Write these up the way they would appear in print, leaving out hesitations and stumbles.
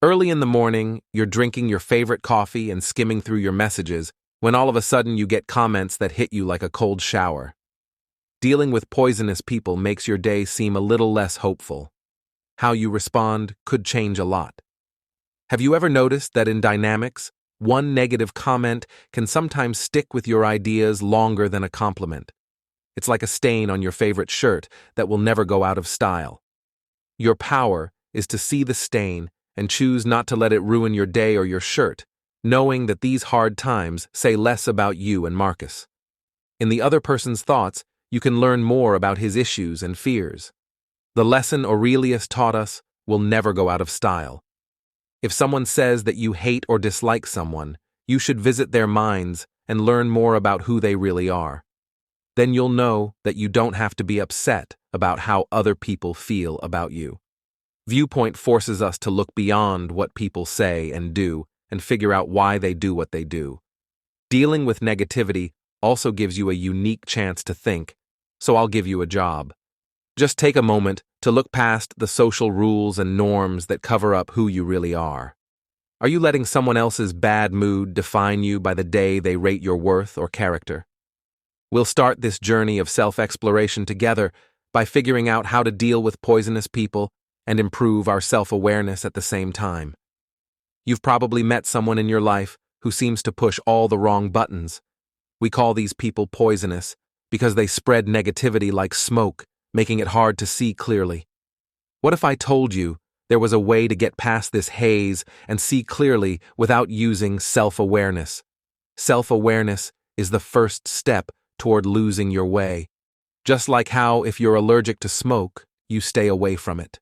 Early in the morning, you're drinking your favorite coffee and skimming through your messages when all of a sudden you get comments that hit you like a cold shower. Dealing with poisonous people makes your day seem a little less hopeful. How you respond could change a lot. Have you ever noticed that in dynamics, one negative comment can sometimes stick with your ideas longer than a compliment? It's like a stain on your favorite shirt that will never go out of style. Your power is to see the stain and choose not to let it ruin your day or your shirt, knowing that these hard times say less about you and Marcus. In the other person's thoughts, you can learn more about his issues and fears. The lesson Aurelius taught us will never go out of style. If someone says that you hate or dislike someone, you should visit their minds and learn more about who they really are. Then you'll know that you don't have to be upset about how other people feel about you. Viewpoint forces us to look beyond what people say and do and figure out why they do what they do. Dealing with negativity also gives you a unique chance to think, so I'll give you a job. Just take a moment to look past the social rules and norms that cover up who you really are. Are you letting someone else's bad mood define you by the day they rate your worth or character? We'll start this journey of self-exploration together by figuring out how to deal with poisonous people and improve our self-awareness at the same time. You've probably met someone in your life who seems to push all the wrong buttons. We call these people poisonous because they spread negativity like smoke, making it hard to see clearly. What if I told you there was a way to get past this haze and see clearly without using self-awareness? Self-awareness is the first step toward losing your way. Just like how if you're allergic to smoke, you stay away from it.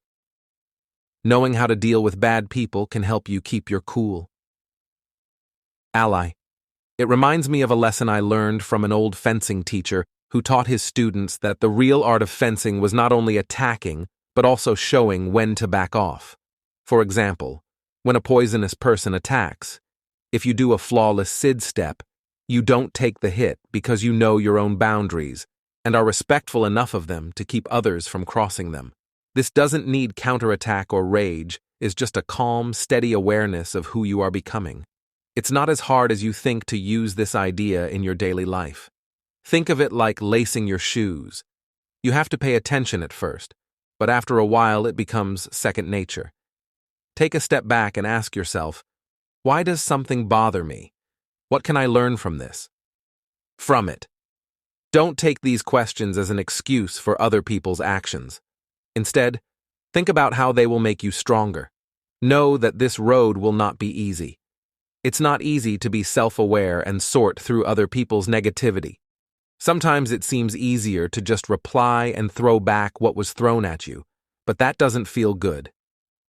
Knowing how to deal with bad people can help you keep your cool. Ally. It reminds me of a lesson I learned from an old fencing teacher who taught his students that the real art of fencing was not only attacking, but also showing when to back off. For example, when a poisonous person attacks, if you do a flawless Sid step, you don't take the hit because you know your own boundaries and are respectful enough of them to keep others from crossing them. This doesn't need counterattack or rage, it's just a calm, steady awareness of who you are becoming. It's not as hard as you think to use this idea in your daily life. Think of it like lacing your shoes. You have to pay attention at first, but after a while it becomes second nature. Take a step back and ask yourself, why does something bother me? What can I learn from this? From it. Don't take these questions as an excuse for other people's actions. Instead, think about how they will make you stronger. Know that this road will not be easy. It's not easy to be self-aware and sort through other people's negativity. Sometimes it seems easier to just reply and throw back what was thrown at you, but that doesn't feel good.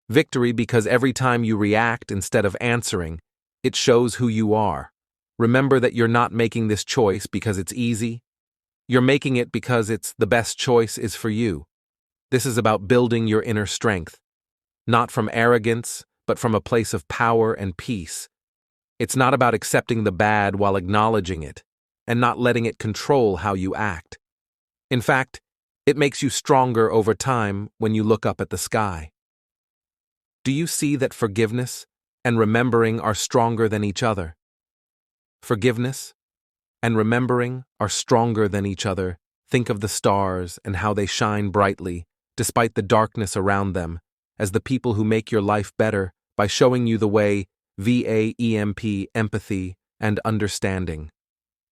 Victory because every time you react instead of answering, it shows who you are. Remember that you're not making this choice because it's easy. You're making it because it's the best choice is for you. This is about building your inner strength, not from arrogance, but from a place of power and peace. It's not about accepting the bad while acknowledging it, and not letting it control how you act. In fact, it makes you stronger over time when you look up at the sky. Do you see that forgiveness and remembering are stronger than each other? Forgiveness and remembering are stronger than each other. Think of the stars and how they shine brightly, despite the darkness around them, as the people who make your life better by showing you the way, VAEMP, empathy, and understanding.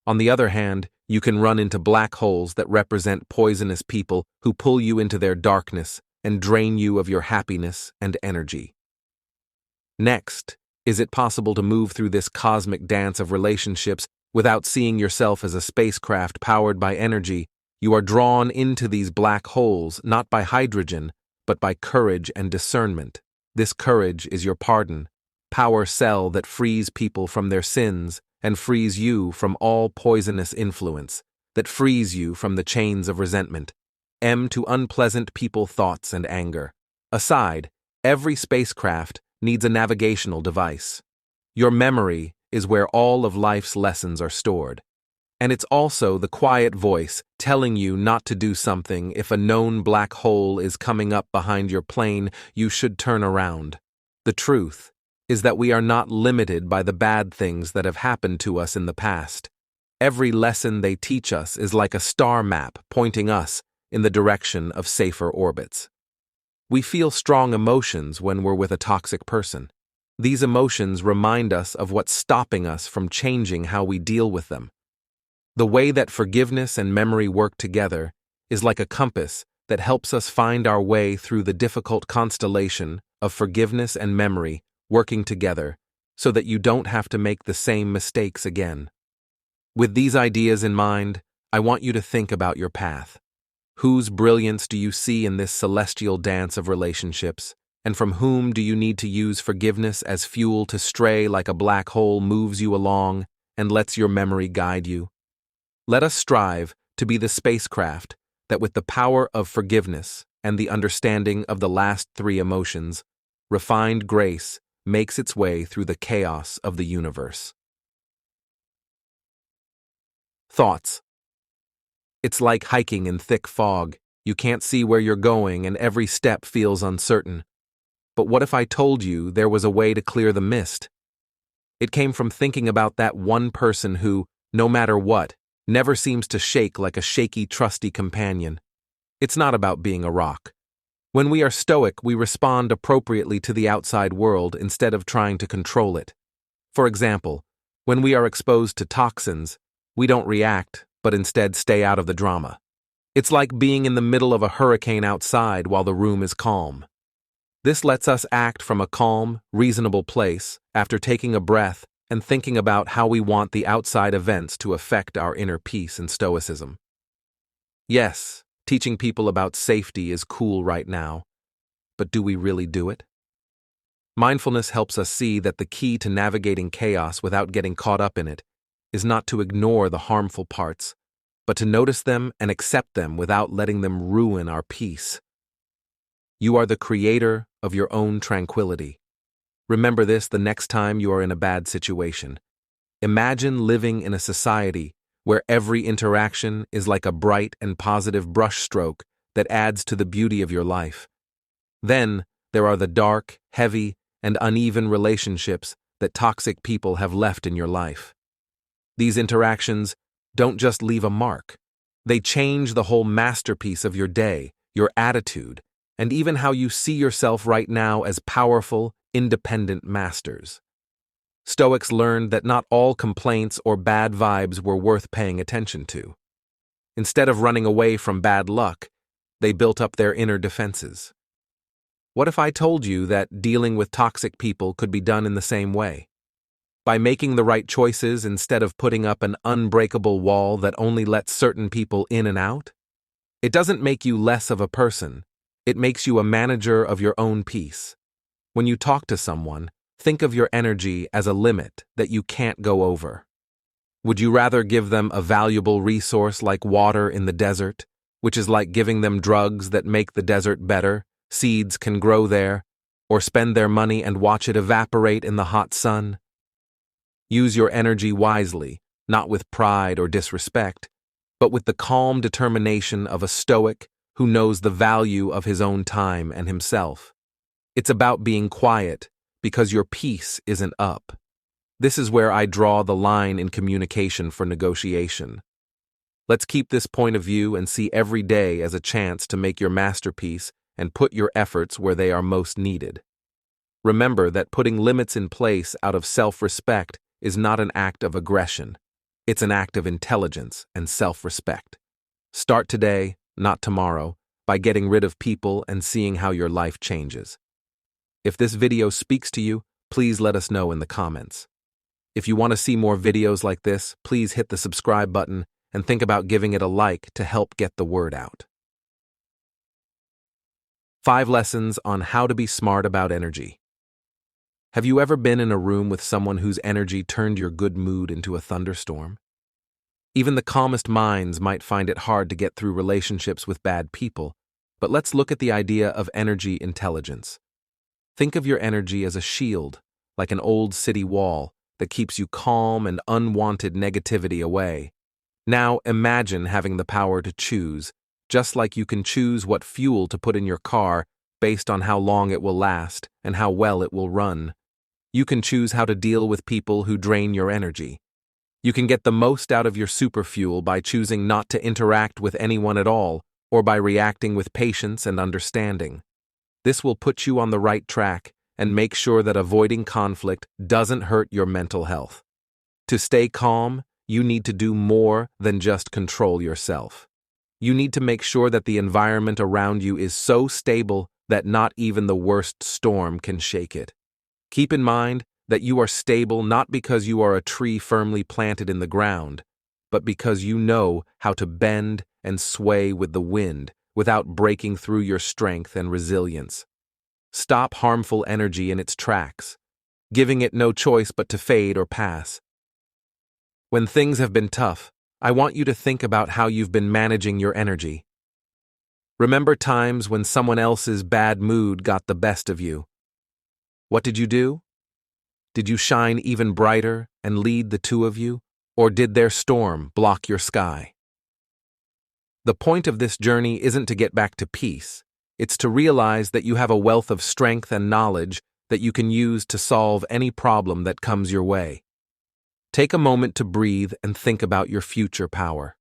On the other hand, you can run into black holes that represent poisonous people who pull you into their darkness and drain you of your happiness and energy. Next, is it possible to move through this cosmic dance of relationships without seeing yourself as a spacecraft powered by energy? You are drawn into these black holes not by hydrogen, but by courage and discernment. This courage is your pardon, power cell that frees people from their sins and frees you from all poisonous influence, that frees you from the chains of resentment. To unpleasant people thoughts and anger. Aside, every spacecraft needs a navigational device. Your memory is where all of life's lessons are stored. And it's also the quiet voice telling you not to do something if a known black hole is coming up behind your plane. You should turn around. The truth is that we are not limited by the bad things that have happened to us in the past. Every lesson they teach us is like a star map pointing us in the direction of safer orbits. We feel strong emotions when we're with a toxic person. These emotions remind us of what's stopping us from changing how we deal with them. The way that forgiveness and memory work together is like a compass that helps us find our way through the difficult constellation of forgiveness and memory working together so that you don't have to make the same mistakes again. With these ideas in mind, I want you to think about your path. Whose brilliance do you see in this celestial dance of relationships, and from whom do you need to use forgiveness as fuel to stray like a black hole moves you along and lets your memory guide you? Let us strive to be the spacecraft that, with the power of forgiveness and the understanding of the last three emotions, refined grace makes its way through the chaos of the universe. Thoughts. It's like hiking in thick fog. You can't see where you're going and every step feels uncertain. But what if I told you there was a way to clear the mist? It came from thinking about that one person who, no matter what, never seems to shake like a shaky, trusty companion. It's not about being a rock. When we are stoic, we respond appropriately to the outside world instead of trying to control it. For example, when we are exposed to toxins, we don't react, but instead stay out of the drama. It's like being in the middle of a hurricane outside while the room is calm. This lets us act from a calm, reasonable place after taking a breath and thinking about how we want the outside events to affect our inner peace and stoicism. Yes, teaching people about safety is cool right now, but do we really do it? Mindfulness helps us see that the key to navigating chaos without getting caught up in it is not to ignore the harmful parts, but to notice them and accept them without letting them ruin our peace. You are the creator of your own tranquility. Remember this the next time you are in a bad situation. Imagine living in a society where every interaction is like a bright and positive brushstroke that adds to the beauty of your life. Then there are the dark, heavy, and uneven relationships that toxic people have left in your life. These interactions don't just leave a mark. They change the whole masterpiece of your day, your attitude, and even how you see yourself right now as powerful, independent masters. Stoics learned that not all complaints or bad vibes were worth paying attention to. Instead of running away from bad luck, they built up their inner defenses. What if I told you that dealing with toxic people could be done in the same way? By making the right choices instead of putting up an unbreakable wall that only lets certain people in and out? It doesn't make you less of a person. It makes you a manager of your own peace. When you talk to someone, think of your energy as a limit that you can't go over. Would you rather give them a valuable resource like water in the desert, which is like giving them drugs that make the desert better, seeds can grow there, or spend their money and watch it evaporate in the hot sun? Use your energy wisely, not with pride or disrespect, but with the calm determination of a stoic who knows the value of his own time and himself. It's about being quiet because your peace isn't up. This is where I draw the line in communication for negotiation. Let's keep this point of view and see every day as a chance to make your masterpiece and put your efforts where they are most needed. Remember that putting limits in place out of self-respect is not an act of aggression. It's an act of intelligence and self-respect. Start today, not tomorrow, by getting rid of people and seeing how your life changes. If this video speaks to you, please let us know in the comments. If you want to see more videos like this, please hit the subscribe button and think about giving it a like to help get the word out. 5 lessons on how to be smart about energy. Have you ever been in a room with someone whose energy turned your good mood into a thunderstorm? Even the calmest minds might find it hard to get through relationships with bad people, but let's look at the idea of energy intelligence. Think of your energy as a shield, like an old city wall that keeps you calm and unwanted negativity away. Now imagine having the power to choose, just like you can choose what fuel to put in your car based on how long it will last and how well it will run. You can choose how to deal with people who drain your energy. You can get the most out of your superfuel by choosing not to interact with anyone at all, or by reacting with patience and understanding. This will put you on the right track and make sure that avoiding conflict doesn't hurt your mental health. To stay calm, you need to do more than just control yourself. You need to make sure that the environment around you is so stable that not even the worst storm can shake it. Keep in mind that you are stable not because you are a tree firmly planted in the ground, but because you know how to bend and sway with the wind without breaking through your strength and resilience. Stop harmful energy in its tracks, giving it no choice but to fade or pass. When things have been tough, I want you to think about how you've been managing your energy. Remember times when someone else's bad mood got the best of you. What did you do? Did you shine even brighter and lead the two of you, or did their storm block your sky? The point of this journey isn't to get back to peace. It's to realize that you have a wealth of strength and knowledge that you can use to solve any problem that comes your way. Take a moment to breathe and think about your future power.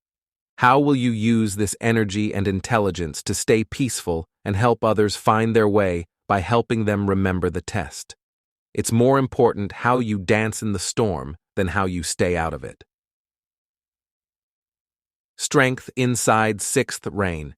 How will you use this energy and intelligence to stay peaceful and help others find their way by helping them remember the test? It's more important how you dance in the storm than how you stay out of it. Strength inside sixth reign.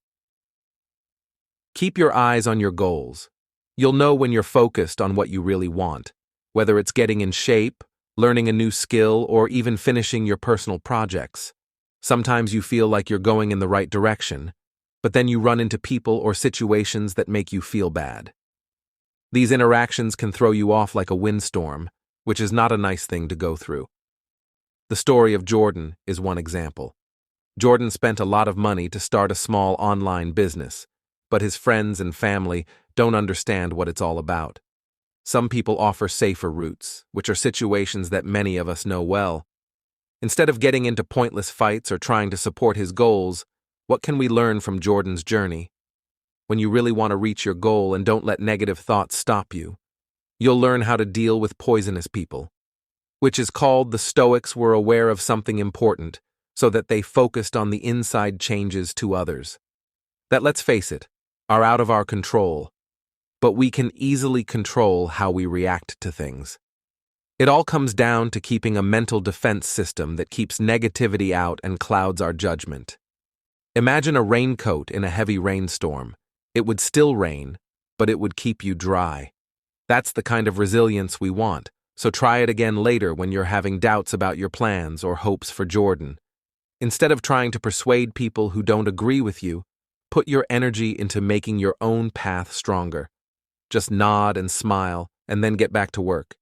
Keep your eyes on your goals. You'll know when you're focused on what you really want, whether it's getting in shape, learning a new skill, or even finishing your personal projects. Sometimes you feel like you're going in the right direction, but then you run into people or situations that make you feel bad. These interactions can throw you off like a windstorm, which is not a nice thing to go through. The story of Jordan is one example. Jordan spent a lot of money to start a small online business, but his friends and family don't understand what it's all about. Some people offer safer routes, which are situations that many of us know well. Instead of getting into pointless fights or trying to support his goals, what can we learn from Jordan's journey? When you really want to reach your goal and don't let negative thoughts stop you, you'll learn how to deal with poisonous people, which is called the Stoics were aware of something important, so that they focused on the inside changes to others. That, let's face it, are out of our control, but we can easily control how we react to things. It all comes down to keeping a mental defense system that keeps negativity out and clouds our judgment. Imagine a raincoat in a heavy rainstorm. It would still rain, but it would keep you dry. That's the kind of resilience we want, so try it again later when you're having doubts about your plans or hopes for Jordan. Instead of trying to persuade people who don't agree with you, put your energy into making your own path stronger. Just nod and smile, and then get back to work.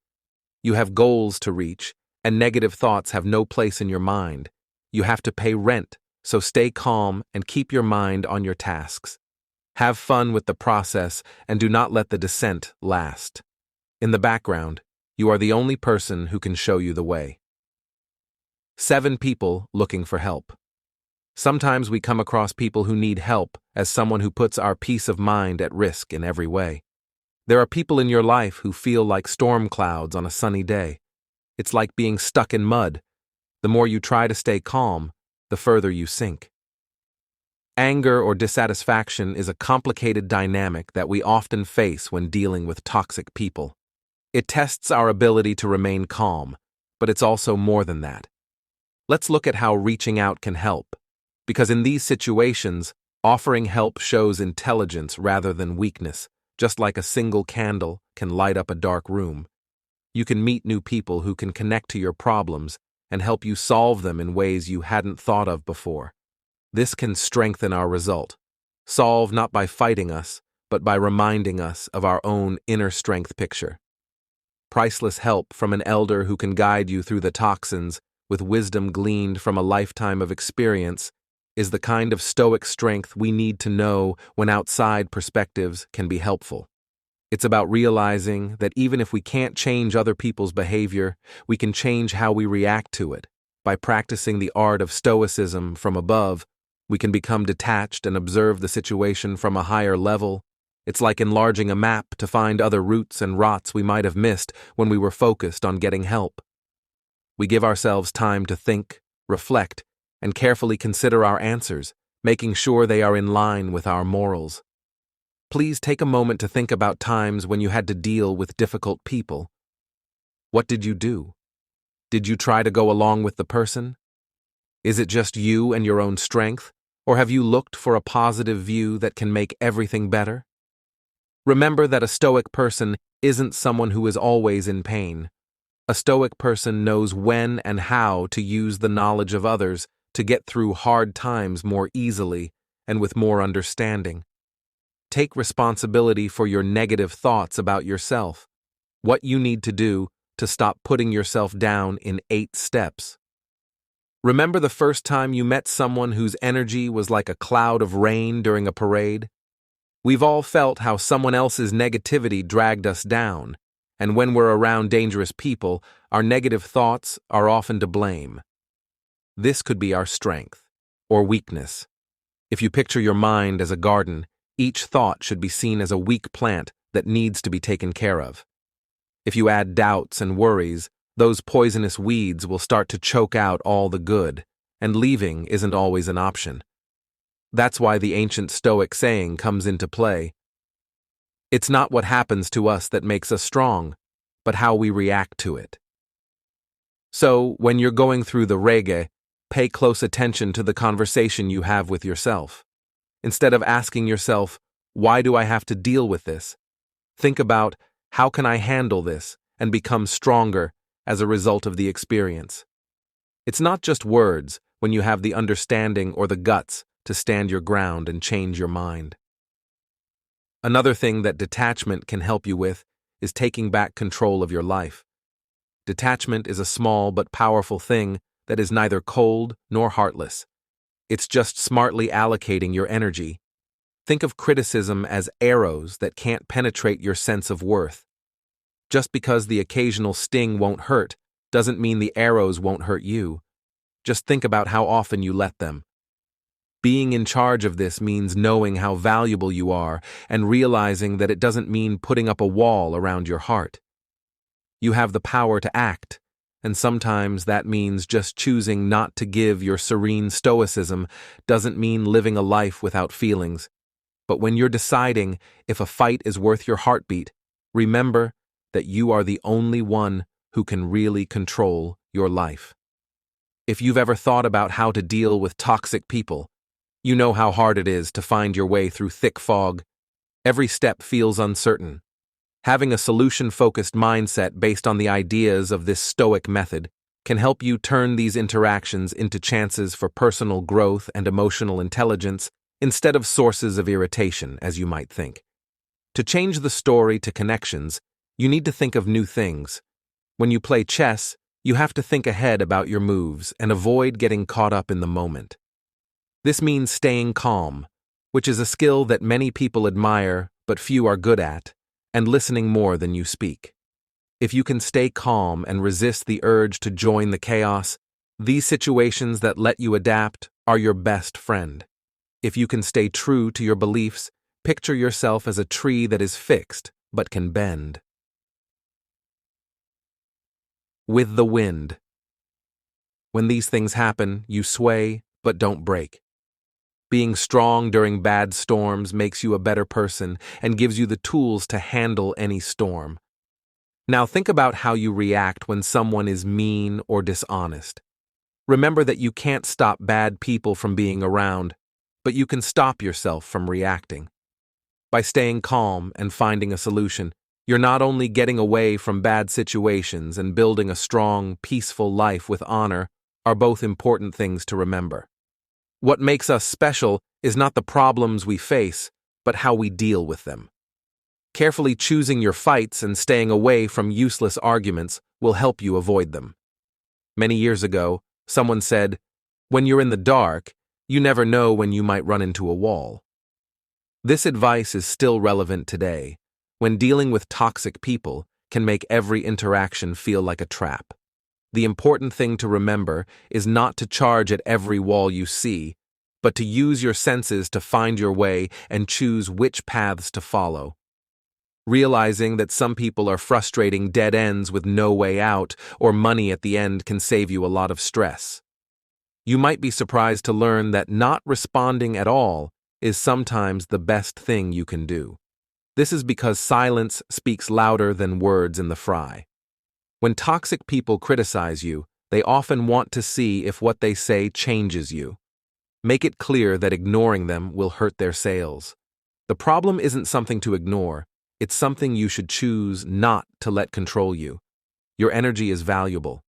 You have goals to reach, and negative thoughts have no place in your mind. You have to pay rent, so stay calm and keep your mind on your tasks. Have fun with the process and do not let the descent last. In the background, you are the only person who can show you the way. 7 people looking for help. Sometimes we come across people who need help as someone who puts our peace of mind at risk in every way. There are people in your life who feel like storm clouds on a sunny day. It's like being stuck in mud. The more you try to stay calm, the further you sink. Anger or dissatisfaction is a complicated dynamic that we often face when dealing with toxic people. It tests our ability to remain calm, but it's also more than that. Let's look at how reaching out can help, because in these situations, offering help shows intelligence rather than weakness. Just like a single candle can light up a dark room. You can meet new people who can connect to your problems and help you solve them in ways you hadn't thought of before. This can strengthen our result. Solve not by fighting us, but by reminding us of our own inner strength picture. Priceless help from an elder who can guide you through the toxins with wisdom gleaned from a lifetime of experience is the kind of Stoic strength we need to know when outside perspectives can be helpful. It's about realizing that even if we can't change other people's behavior, we can change how we react to it. By practicing the art of Stoicism from above, we can become detached and observe the situation from a higher level. It's like enlarging a map to find other routes and rots we might have missed when we were focused on getting help. We give ourselves time to think, reflect, and carefully consider our answers, making sure they are in line with our morals. Please take a moment to think about times when you had to deal with difficult people. What did you do? Did you try to go along with the person? Is it just you and your own strength, or have you looked for a positive view that can make everything better? Remember that a Stoic person isn't someone who is always in pain. A Stoic person knows when and how to use the knowledge of others to get through hard times more easily and with more understanding. Take responsibility for your negative thoughts about yourself. What you need to do to stop putting yourself down in 8 steps. Remember the first time you met someone whose energy was like a cloud of rain during a parade? We've all felt how someone else's negativity dragged us down, and when we're around dangerous people, our negative thoughts are often to blame. This could be our strength or weakness. If you picture your mind as a garden, each thought should be seen as a weak plant that needs to be taken care of. If you add doubts and worries, those poisonous weeds will start to choke out all the good, and leaving isn't always an option. That's why the ancient Stoic saying comes into play. It's not what happens to us that makes us strong, but how we react to it. So, when you're going through the reggae, pay close attention to the conversation you have with yourself. Instead of asking yourself, why do I have to deal with this? Think about, how can I handle this and become stronger as a result of the experience? It's not just words when you have the understanding or the guts to stand your ground and change your mind. Another thing that detachment can help you with is taking back control of your life. Detachment is a small but powerful thing that is neither cold nor heartless. It's just smartly allocating your energy. Think of criticism as arrows that can't penetrate your sense of worth. Just because the occasional sting won't hurt doesn't mean the arrows won't hurt you. Just think about how often you let them. Being in charge of this means knowing how valuable you are and realizing that it doesn't mean putting up a wall around your heart. You have the power to act, and sometimes that means just choosing not to give your serene stoicism doesn't mean living a life without feelings. But when you're deciding if a fight is worth your heartbeat, remember that you are the only one who can really control your life. If you've ever thought about how to deal with toxic people, you know how hard it is to find your way through thick fog. Every step feels uncertain. Having a solution-focused mindset based on the ideas of this Stoic method can help you turn these interactions into chances for personal growth and emotional intelligence instead of sources of irritation, as you might think. To change the story to connections, you need to think of new things. When you play chess, you have to think ahead about your moves and avoid getting caught up in the moment. This means staying calm, which is a skill that many people admire but few are good at, and listening more than you speak. If you can stay calm and resist the urge to join the chaos, these situations that let you adapt are your best friend. If you can stay true to your beliefs, picture yourself as a tree that is fixed but can bend. With the wind. When these things happen, you sway but don't break. Being strong during bad storms makes you a better person and gives you the tools to handle any storm. Now think about how you react when someone is mean or dishonest. Remember that you can't stop bad people from being around, but you can stop yourself from reacting. By staying calm and finding a solution, you're not only getting away from bad situations and building a strong, peaceful life with honor are both important things to remember. What makes us special is not the problems we face, but how we deal with them. Carefully choosing your fights and staying away from useless arguments will help you avoid them. Many years ago, someone said, "When you're in the dark, you never know when you might run into a wall." This advice is still relevant today, when dealing with toxic people can make every interaction feel like a trap. The important thing to remember is not to charge at every wall you see, but to use your senses to find your way and choose which paths to follow. Realizing that some people are frustrating dead ends with no way out, or money at the end, can save you a lot of stress. You might be surprised to learn that not responding at all is sometimes the best thing you can do. This is because silence speaks louder than words in the fray. When toxic people criticize you, they often want to see if what they say changes you. Make it clear that ignoring them will hurt their sales. The problem isn't something to ignore, it's something you should choose not to let control you. Your energy is valuable.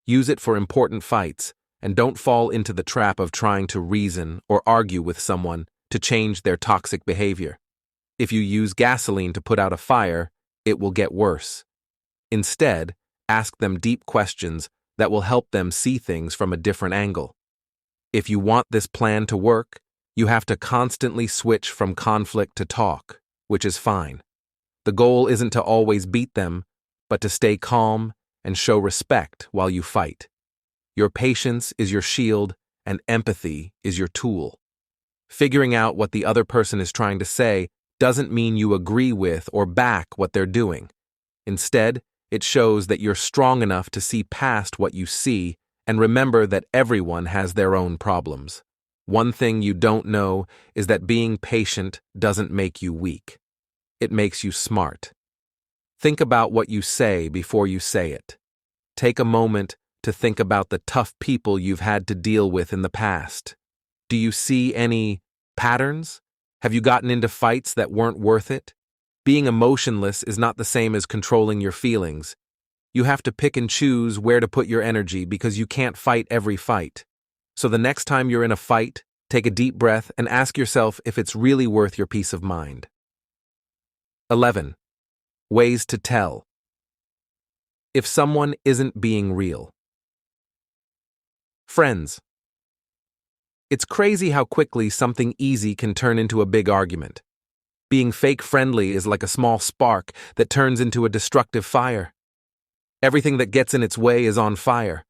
Use it for important fights, and don't fall into the trap of trying to reason or argue with someone to change their toxic behavior. If you use gasoline to put out a fire, it will get worse. Instead, ask them deep questions that will help them see things from a different angle. If you want this plan to work, you have to constantly switch from conflict to talk, which is fine. The goal isn't to always beat them, but to stay calm and show respect while you fight. Your patience is your shield, and empathy is your tool. Figuring out what the other person is trying to say doesn't mean you agree with or back what they're doing. Instead, it shows that you're strong enough to see past what you see and remember that everyone has their own problems. One thing you don't know is that being patient doesn't make you weak. It makes you smart. Think about what you say before you say it. Take a moment to think about the tough people you've had to deal with in the past. Do you see any patterns? Have you gotten into fights that weren't worth it? Being emotionless is not the same as controlling your feelings. You have to pick and choose where to put your energy because you can't fight every fight. So the next time you're in a fight, take a deep breath and ask yourself if it's really worth your peace of mind. 11. Ways to tell. If someone isn't being real. Friends. It's crazy how quickly something easy can turn into a big argument. Being fake friendly is like a small spark that turns into a destructive fire. Everything that gets in its way is on fire.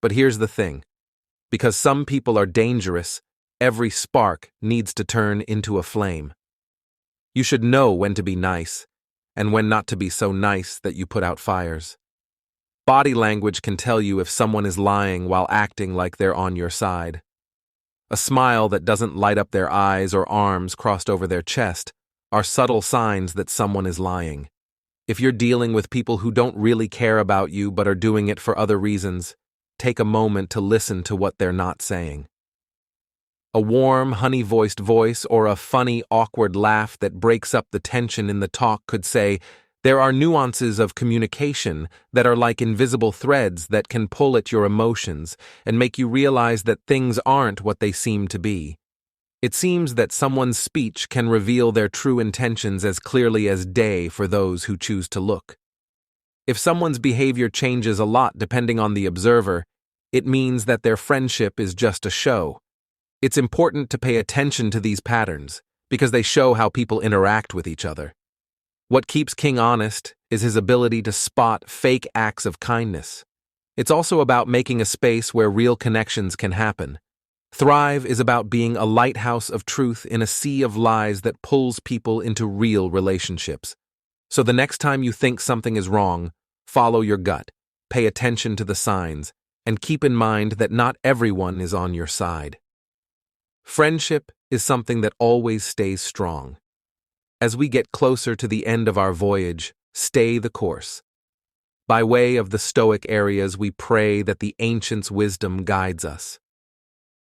But here's the thing. Because some people are dangerous, every spark needs to turn into a flame. You should know when to be nice, and when not to be so nice that you put out fires. Body language can tell you if someone is lying while acting like they're on your side. A smile that doesn't light up their eyes or arms crossed over their chest are subtle signs that someone is lying. If you're dealing with people who don't really care about you but are doing it for other reasons, take a moment to listen to what they're not saying. A warm, honey-voiced voice or a funny, awkward laugh that breaks up the tension in the talk could say, there are nuances of communication that are like invisible threads that can pull at your emotions and make you realize that things aren't what they seem to be. It seems that someone's speech can reveal their true intentions as clearly as day for those who choose to look. If someone's behavior changes a lot depending on the observer, it means that their friendship is just a show. It's important to pay attention to these patterns because they show how people interact with each other. What keeps King honest is his ability to spot fake acts of kindness. It's also about making a space where real connections can happen. Thrive is about being a lighthouse of truth in a sea of lies that pulls people into real relationships. So the next time you think something is wrong, follow your gut, pay attention to the signs, and keep in mind that not everyone is on your side. Friendship is something that always stays strong. As we get closer to the end of our voyage, stay the course. By way of the Stoic areas, we pray that the ancients' wisdom guides us.